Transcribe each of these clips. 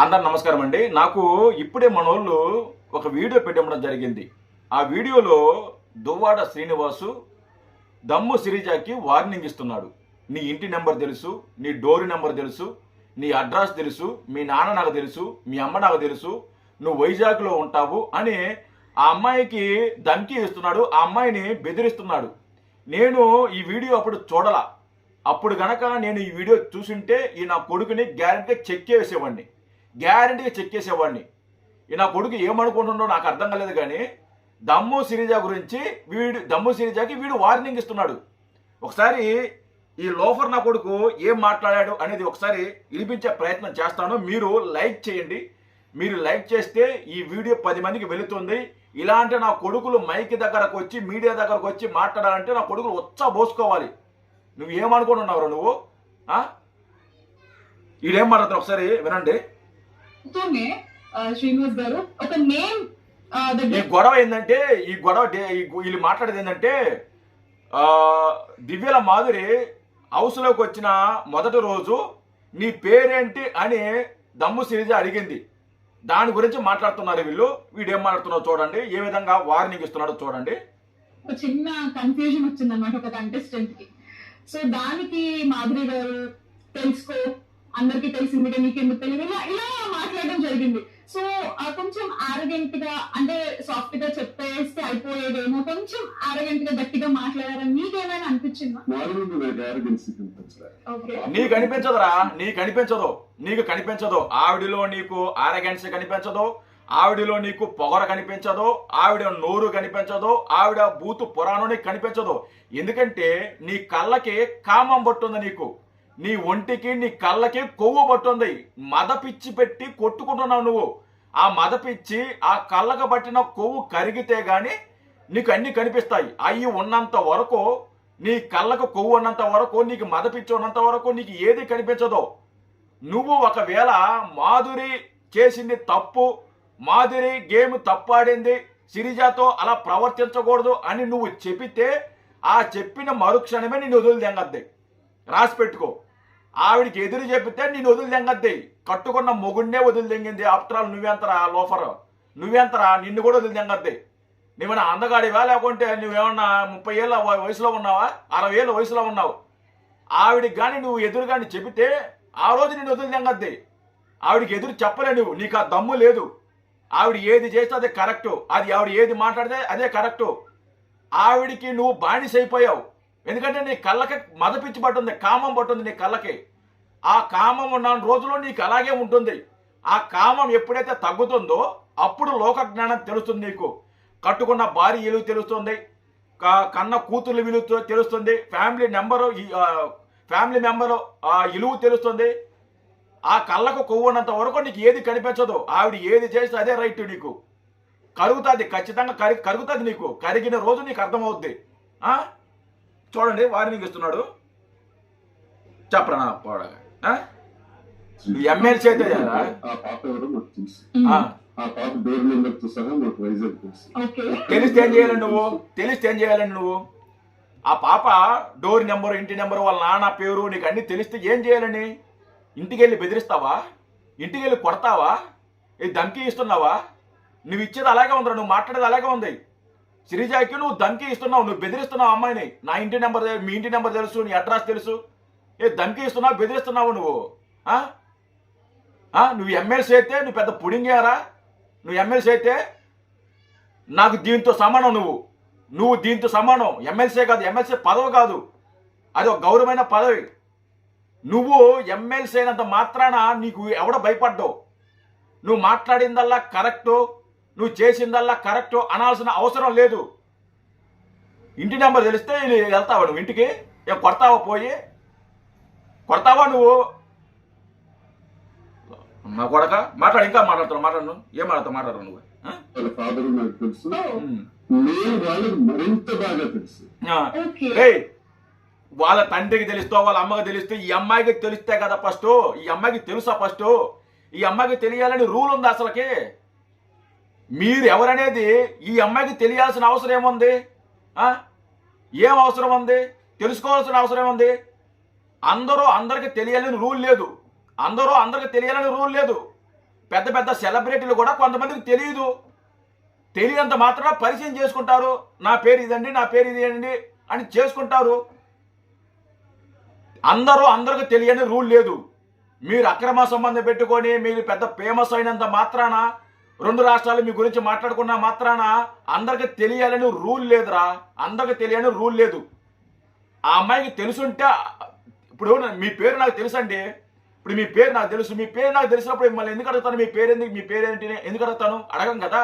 అందరు నమస్కారం అండి. నాకు ఇప్పుడే మనోళ్ళు ఒక వీడియో పెట్టడం జరిగింది. ఆ వీడియోలో దువ్వాడ శ్రీనివాసు దమ్ము సిరిజాకి వార్నింగ్ ఇస్తున్నాడు. నీ ఇంటి నెంబర్ తెలుసు, నీ డోర్ నెంబర్ తెలుసు, నీ అడ్రస్ తెలుసు, మీ నాన్న నాకు తెలుసు, మీ అమ్మ నాకు తెలుసు, నువ్వు వైజాగ్లో ఉంటావు అని ఆ అమ్మాయికి ధమ్కి ఇస్తున్నాడు. ఆ అమ్మాయిని బెదిరిస్తున్నాడు. నేను ఈ వీడియో అప్పుడు చూడలా. అప్పుడు గనక నేను ఈ వీడియో చూసుంటే ఈ నా కొడుకుని గ్యారెంటీగా చెక్ చేసేవాడిని. ఈ నా కొడుకు ఏమనుకుంటున్నాడో నాకు అర్థం కాలేదు. కానీ దమ్ము సిరిజా గురించి దమ్ము సిరిజాకి వీడు వార్నింగ్ ఇస్తున్నాడు. ఒకసారి ఈ లోఫర్ నా కొడుకు ఏం మాట్లాడాడు అనేది ఒకసారి వినిపించే ప్రయత్నం చేస్తాను. మీరు లైక్ చేయండి. మీరు లైక్ చేస్తే ఈ వీడియో 10 మందికి వెళుతుంది. ఇలాంటి నా కొడుకులు మైక్ దగ్గరకు వచ్చి మీడియా దగ్గరకు వచ్చి మాట్లాడాలంటే నా కొడుకులు పోసుకోవాలి. నువ్వు ఏమనుకుంటున్నావు నువ్వు? ఈడేం మాట్లాడుతున్నావు ఒకసారి వినండి. శ్రీనివాస్ గారు ఒక నేమ్ ఈ గొడవ ఏంటంటే వీళ్ళు మాట్లాడేది ఏంటంటే దివ్యల మాధురి హౌస్లోకి వచ్చిన మొదటి రోజు నీ పేరేంటి అని దమ్ము సిరిజ అడిగింది. దాని గురించి మాట్లాడుతున్నారు వీడేం మాట్లాడుతున్నావు చూడండి, ఏ విధంగా వార్నింగ్ ఇస్తున్నాడో చూడండి. ఒక చిన్న కన్ఫ్యూజన్ వచ్చింది అనమాట ఒక కంటెస్టెంట్ కి. సో దానికి మాధురి గారు తెలుసుకో, అందరికి తెలిసింది నీకెందుకు తెలియదు ఇలా మాట్లాడడం జరిగింది. సో కొంచెం ఆరగెంట్ గా అంటే సాఫ్ట్ గా చెప్పేస్తే అయిపోయేదేమో, కొంచెం ఆరగెంట్ గా గట్టిగా మాట్లాడారని నీకేమైనా అనిపించిందా? నీకు కనిపించదు. ఆవిడలో నీకు ఆరగెన్స్ కనిపించదు, ఆవిడలో నీకు పొగర కనిపించదు, ఆవిడ నోరు కనిపించదు, ఆవిడ బూతు పురాణం నీకు కనిపించదు. ఎందుకంటే నీ కళ్ళకి కామం పట్టుంది, నీ ఒంటికి నీ కళ్ళకి కొవ్వు పట్టుంది. మద పిచ్చి పెట్టి కొట్టుకుంటున్నావు నువ్వు. ఆ మద పిచ్చి ఆ కళ్ళకు పట్టిన కొవ్వు కరిగితే గాని నీకు అన్ని కనిపిస్తాయి. అవి ఉన్నంత వరకు, నీ కళ్ళకు కొవ్వు ఉన్నంత వరకు, నీకు మద పిచ్చి ఉన్నంత వరకు నీకు ఏది కనిపించదో. నువ్వు ఒకవేళ మాధురి చేసింది తప్పు, మాధురి గేమ్ తప్పాడింది, సిరిజాతో అలా ప్రవర్తించకూడదు అని నువ్వు చెబితే ఆ చెప్పిన మరుక్షణమే నిన్ను వదిలిదెంగద్ది. రాసి పెట్టుకో. ఆవిడికి ఎదురు చెబితే నేను వదిలిదెంగద్ది. కట్టుకున్న మొగుడినే వదిలిదెంగింది. ఆఫ్టర్ ఆల్ నువ్వెంతరా లోఫర్, నువ్వెంతరా, నిన్ను కూడా వదిలిదెంగద్ది. నువ్వేనా అందగాడివా, లేకుంటే నువ్వేమన్నా 30 ఏళ్ళ వయసులో ఉన్నావా, 60 ఏళ్ళ వయసులో ఉన్నావు? ఆవిడికి కానీ నువ్వు ఎదురు కానీ చెబితే ఆ రోజు నిన్ను వదిలిదెంగద్ది. ఆవిడికి ఎదురు చెప్పలే నువ్వు, నీకు ఆ దమ్ము లేదు. ఆవిడ ఏది చేస్తే అదే కరెక్టు, ఆవిడ ఏది మాట్లాడితే అదే కరెక్టు. ఆవిడికి నువ్వు బానిస అయిపోయావు. ఎందుకంటే నీ కళ్ళకి మద పిచ్చి పట్టుంది, కామం పట్టుంది నీ కళ్ళకి. ఆ కామం ఉన్న రోజులో నీకు అలాగే ఉంటుంది. ఆ కామం ఎప్పుడైతే తగ్గుతుందో అప్పుడు లోక జ్ఞానం తెలుస్తుంది నీకు. కట్టుకున్న భార్య విలువ తెలుస్తుంది, కన్న కూతుర్ల విలువ తెలుస్తుంది, ఫ్యామిలీ మెంబరు విలువ తెలుస్తుంది. ఆ కళ్ళకు కొవ్వున్నంత వరకు నీకు ఏది కనిపించదు. ఆవిడ ఏది చేస్తే అదే రైట్. నీకు కరుగుతుంది, ఖచ్చితంగా కరుగుతుంది. నీకు కరిగిన రోజు నీకు అర్థమవుద్ది. చూడండి, వార్నింగ్ ఇస్తున్నాడు. చెప్పరా నా పోడగా, ఎమ్మెల్సీ అయితే తెలిస్తే ఏం చేయాలండి నువ్వు? ఆ పాప డోర్ నెంబరు, ఇంటి నెంబరు, వాళ్ళ నాన్న పేరు నీకు అన్ని తెలిస్తే ఏం చేయాలని? ఇంటికి వెళ్ళి బెదిరిస్తావా? ఇంటికి వెళ్ళి కొడతావా? ఇది ధమ్కి ఇస్తున్నావా? నువ్వు ఇచ్చేది అలాగే ఉందిరా, నువ్వు మాట్లాడేది అలాగే ఉంది. సిరిజాకి నువ్వు ధమ్కి ఇస్తున్నావు, నువ్వు బెదిరిస్తున్నావు అమ్మాయిని. నా ఇంటి నెంబర్, మీ ఇంటి నెంబర్ తెలుసు, నీ అడ్రస్ తెలుసు. ధమ్కి ఇస్తున్నావు, బెదిరిస్తున్నావు నువ్వు. నువ్వు ఎమ్మెల్సీ అయితే నువ్వు పెద్ద పుడింగారా? నువ్వు ఎమ్మెల్సీ అయితే నాకు దీంతో సమానం. నువ్వు దీంతో సమానం. ఎమ్మెల్సీ కాదు, ఎమ్మెల్సీ పదవి కాదు, అది ఒక గౌరవమైన పదవి. నువ్వు ఎమ్మెల్సీ అయినంత మాత్రాన నీకు ఎవడ భయపడ్డావు? నువ్వు మాట్లాడిందల్లా కరెక్టు, నువ్వు చేసిందల్లా కరెక్టు అనాల్సిన అవసరం లేదు. ఇంటి నెంబర్ తెలిస్తే వెళ్తావా నువ్వు ఇంటికి? ఏం కొడతావా? కొడతావా నువ్వు? నా కొడక మాట్లాడు, ఇంకా మాట్లాడు. ఏం మాట్లాడతావు నువ్వు? వాళ్ళ తండ్రికి తెలుస్తో, వాళ్ళ అమ్మకి తెలిస్తే, ఈ అమ్మాయికి తెలిస్తే కదా ఫస్ట్. ఈ అమ్మాయికి తెలుసా ఫస్ట్? ఈ అమ్మాయికి తెలియాలని రూల్ ఉంది అసలుకి. మీరు ఎవరనేది ఈ అమ్మాయికి తెలియాల్సిన అవసరం ఏముంది? ఏం అవసరం ఉంది? తెలుసుకోవాల్సిన అవసరం ఏముంది? అందరికీ తెలియాలని రూల్ లేదు. పెద్ద పెద్ద సెలబ్రిటీలు కూడా కొంతమందికి తెలియదు. తెలియనంత మాత్రం పరిచయం చేసుకుంటారు. నా పేరు ఇదండి, నా పేరు ఇది అండి అని చేసుకుంటారు. అందరికి తెలియని రూల్ లేదు. మీరు అక్రమ సంబంధం పెట్టుకొని మీరు పెద్ద ఫేమస్ అయినంత మాత్రాన 2 రాష్ట్రాలు మీ గురించి మాట్లాడుకున్న మాత్రాన అందరికి తెలియాలని రూల్ లేదురా. అందరికి తెలియని రూల్ లేదు. ఆ అమ్మాయికి తెలుసుంటే ఇప్పుడు మీ పేరు నాకు తెలుసండి. ఇప్పుడు మీ పేరు నాకు తెలుసు. మీ పేరు నాకు తెలిసినప్పుడు మిమ్మల్ని ఎందుకు అడుగుతాను? మీ పేరేంటి ఎందుకు అడుగుతాను? అడగం కదా.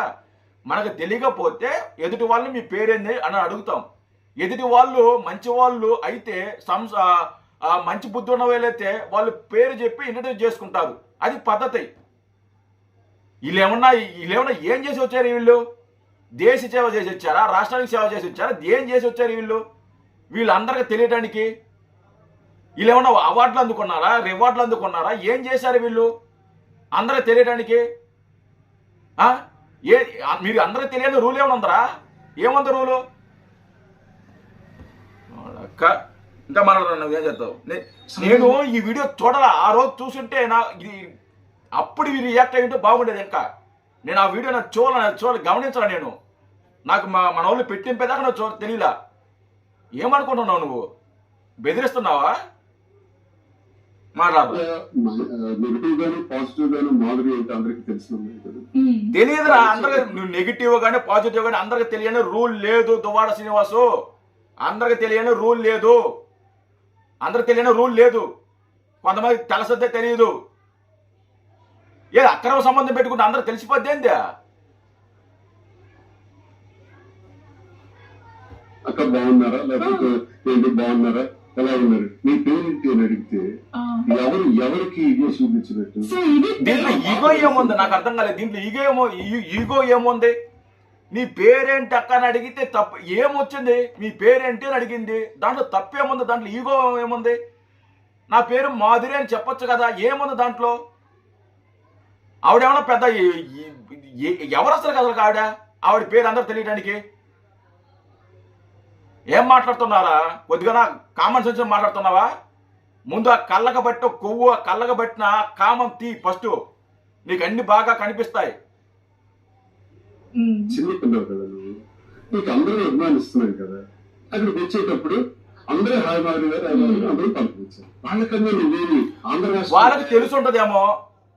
మనకు తెలియకపోతే ఎదుటి వాళ్ళని మీ పేరేంది అని అడుగుతాం. ఎదుటి వాళ్ళు మంచి వాళ్ళు అయితే మంచి బుద్ధి ఉన్న వాళ్ళైతే వాళ్ళు పేరు చెప్పి ఇంట్రడ్యూస్ చేసుకుంటారు. అది పద్ధతి. వీళ్ళేమన్నా ఏం చేసి వచ్చారు? వీళ్ళు దేశ సేవ చేసి వచ్చారా? రాష్ట్రానికి సేవ చేసి వచ్చారా? ఏం చేసి వచ్చారు వీళ్ళందరికీ తెలియడానికి? వీళ్ళేమన్నా అవార్డులు అందుకున్నారా? రివార్డులు అందుకున్నారా? ఏం చేశారు వీళ్ళు అందరికి తెలియడానికి? మీరు అందరికి తెలియని రూల్ ఏమైనా ఉందరా? ఏముంది రూలు? ఇంకా మనం ఏం చేస్తావు? నేను ఈ వీడియో చూడాల. ఆ రోజు చూసుంటే అప్పుడు వీరు రియాక్ట్ అయ్యింటే బాగుండేది. ఇంకా నేను ఆ వీడియో నాకు గమనించాల. నేను నాకు మన వాళ్ళు పెట్టింపేదాకా నాకు తెలియలా. ఏమనుకుంటున్నావు నువ్వు? బెదిరిస్తున్నావా? తెలియదురా అందరికి. నువ్వు నెగిటివ్ గానీ పాజిటివ్ గానీ అందరికి తెలియని రూల్ లేదు దువ్వాడ శ్రీనివాసు. అందరికి తెలియని రూల్ లేదు. అందరికి తెలియని రూల్ లేదు. కొంతమంది తెలుసద్దే తెలియదు. అక్రమ సంబంధం పెట్టుకుంటే అందరికి తెలిసిపోద్ది ఏంది? అక్క బాగున్నారా, లేకపోతే ఏంటి బాగున్నారా, ఎలా ఉన్నారు, నీ పేరేంటి అని అడిగితే ఎవరికి ఈగో చూపించినట్టు? దీంట్లో ఈగో ఏముంది? నాకు అర్థం కాలేదు. దీంట్లో ఈగో ఏముంది? నీ పేరేంటి అక్క అని అడిగితే తప్పు ఏమొచ్చింది? మీ పేరేంటి అని అడిగింది. దాంట్లో తప్పేముంది? దాంట్లో ఈగో ఏముంది? నా పేరు మాధురి అని చెప్పొచ్చు కదా. ఏముంది దాంట్లో? ఆవిడేమన్నా పెద్ద ఎవరు అసలు ఆవిడ పేరు అందరూ తెలియడానికి? ఏం మాట్లాడుతున్నారా? కొద్దిగా కామన్ సెన్స్ మాట్లాడుతున్నావా? ముందు ఆ కళ్ళకు బట్టి కొవ్వు, కళ్ళకు పట్టిన కామం తీ ఫస్ట్. నీకు అన్ని బాగా కనిపిస్తాయి. చిన్న పిల్లలు కదా నువ్వు, నీకు అందరూ అభిమానిస్తున్నాను కదా. అక్కడికి వచ్చేటప్పుడు అందరూ హాయ్ మాధురి గారు అందరూ పంపించారు. వాళ్ళకన్నా నువ్వేమి ఆంధ్ర రాష్ట్రం వాళ్ళకి తెలుసుంటదేమో.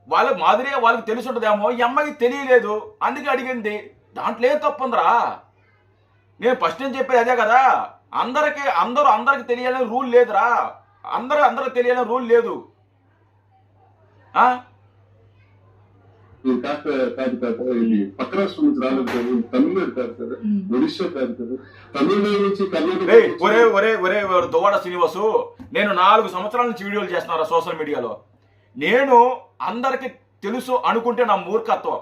వాళ్ళకి తెలుసుంటదేమో. ఈ అమ్మాయికి తెలియలేదు అందుకే అడిగింది. దాంట్లో ఏం తప్పు ఉందిరా? నేను ఫస్ట్ నేను చెప్పేది అదే కదా. అందరికి తెలియాలని రూల్ లేదురా. అందరికి తెలియాలని రూల్ లేదు. పక్క రాష్ట్రం నుంచి రాలేదు కదా, తమిళనాడు కాదు కదా, ఒడిశా కాదు కదా, తమిళనాడు నుంచి కర్ణాటక. ఒరే దువ్వాడ శ్రీనివాసు, నేను 4 సంవత్సరాల నుంచి వీడియోలు చేస్తున్నారా సోషల్ మీడియాలో. నేను అందరికి తెలుసు అనుకుంటే నా మూర్ఖత్వం.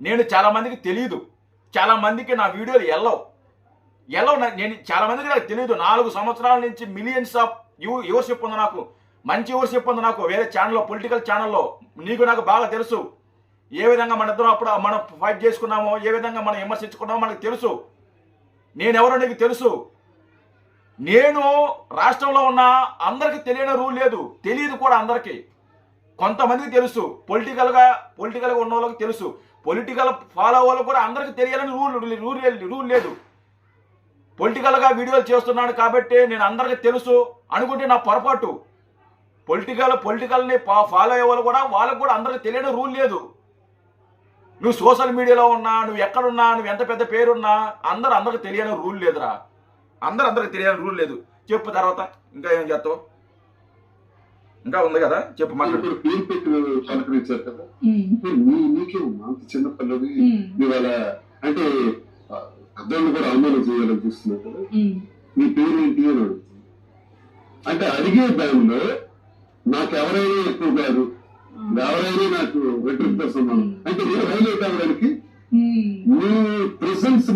నేను చాలా మందికి తెలియదు. చాలా మందికి నా వీడియోలు వెళ్ళవు. నేను చాలా మందికి నాకు తెలియదు. 4 సంవత్సరాల నుంచి మిలియన్స్ ఆఫ్ వ్యూవర్షిప్ ఉంది నాకు. మంచి వ్యూవర్షిప్ ఉంది నాకు వేరే ఛానల్లో, పొలిటికల్ ఛానల్లో. నీకు నాకు బాగా తెలుసు. ఏ విధంగా మన ఇద్దరం అప్పుడు మనం ఫైట్ చేసుకున్నామో, ఏ విధంగా మనం విమర్శించుకున్నామో మనకు తెలుసు. నేనెవరో నీకు తెలుసు. నేను రాష్ట్రంలో ఉన్న అందరికి తెలియని రూల్ లేదు. తెలియదు కూడా అందరికీ. కొంతమందికి తెలుసు. పొలిటికల్గా ఉన్న వాళ్ళకి తెలుసు. పొలిటికల్ ఫాలో వాళ్ళకి కూడా అందరికి తెలియాలని రూల్ లేదు. పొలిటికల్గా వీడియోలు చేస్తున్నాను కాబట్టి నేను అందరికీ తెలుసు అనుకుంటే నా పొరపాటు. పొలిటికల్ని ఫాలో అయ్యే వాళ్ళు కూడా వాళ్ళకు కూడా అందరికి తెలియని రూల్ లేదు. నువ్వు సోషల్ మీడియాలో ఉన్నా, నువ్వు ఎక్కడున్నా, నువ్వు ఎంత పెద్ద పేరున్నా అందరికి తెలియని రూల్ లేదురా. అందరికి తెలియని రూల్ లేదు. చెప్పు తర్వాత ఇంకా ఏం చేస్తావు? ఇంకా ఉంది కదా, చెప్పు. పేరు పెట్టి పలకరించారు కదా, నీకేమన్నా అంత చిన్న పిల్లలు ఇవాళ అంటే అర్థాన్ని కూడా అవమానం చేయాలని చూస్తున్నారు కదా. నీ పేరేంటి అని అడుగుతుంది. అంటే అడిగే దానిలో నాకు ఎవరైనా ఎక్కువ కాదు, ఎవరైనా నాకు వ్యతిరేక సమానం అంటే నేను హైలైట్ అవ్వడానికి నీ ప్రెసెన్స్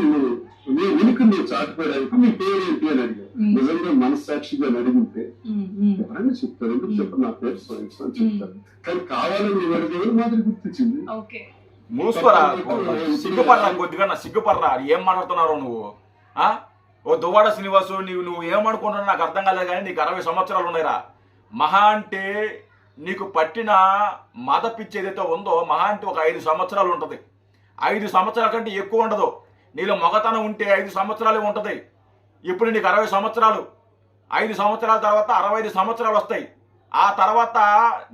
నీ ఉనికి నువ్వు చాటుకోవడానికి నీ పేరేంటి అని అడిగావు. నిజంగా మనస్సాక్షిగా అడిగితే ఎవరైనా చెప్తారు, ఎందుకు చెప్పరు నా పేరు సోయించు అని చెప్తారు. కానీ కావాలని నువ్వు అడిగేవారు మాదిరి గుర్తించింది. మూసుకోరా, సిగ్గుపడరా. ఏం మాట్లాడుతున్నావు నువ్వు? ఓ దువ్వాడ శ్రీనివాసు, నువ్వు ఏమనుకుంటున్నావు నాకు అర్థం కాలేదు. కానీ నీకు 60 సంవత్సరాలు ఉన్నాయిరా. మహా అంటే నీకు పట్టిన మద పిచ్చి ఏదైతే ఉందో మహా అంటే ఒక 5 సంవత్సరాలు ఉంటుంది. 5 సంవత్సరాల కంటే ఎక్కువ ఉండదు. నీలో మగతనం ఉంటే 5 సంవత్సరాలే ఉంటుంది. ఇప్పుడు నీకు 60 సంవత్సరాలు, 5 సంవత్సరాల తర్వాత 65 సంవత్సరాలు వస్తాయి. ఆ తర్వాత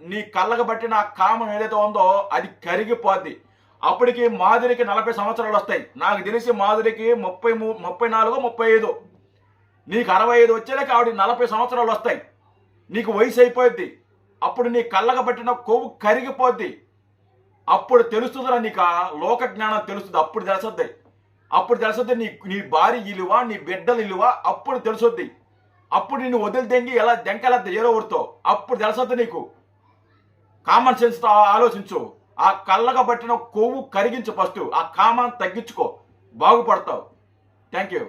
నీ కళ్ళకు పట్టిన కామం ఏదైతే ఉందో అది కరిగిపోద్ది. అప్పటికి మాధురికి 40 సంవత్సరాలు వస్తాయి. నాకు తెలిసి మాధురికి 34, 35. నీకు 65 వచ్చేలాకి ఆవిడ 40 సంవత్సరాలు వస్తాయి. నీకు వయసు అయిపోద్ది. అప్పుడు నీ కళ్ళకు పట్టిన కొవ్వు కరిగిపోద్ది. అప్పుడు తెలుస్తుందిరా నీకు ఆ లోక జ్ఞానం తెలుస్తుంది. అప్పుడు తెలుస్తుంది నీ భార్య విలువ, నీ బిడ్డల విలువ అప్పుడు తెలుసుద్ది. అప్పుడు నిన్ను వదిలితెంగి ఎలా దెంకలేద్ది ఏదో ఊరితో అప్పుడు తెలుస్తుంది నీకు. కామన్ సెన్స్తో ఆలోచించు. ఆ కళ్ళకు పట్టిన కొవ్వు కరిగించు. ఫస్ట్ ఆ కామాన్ని తగ్గించుకో, బాగుపడతావు. Thank you.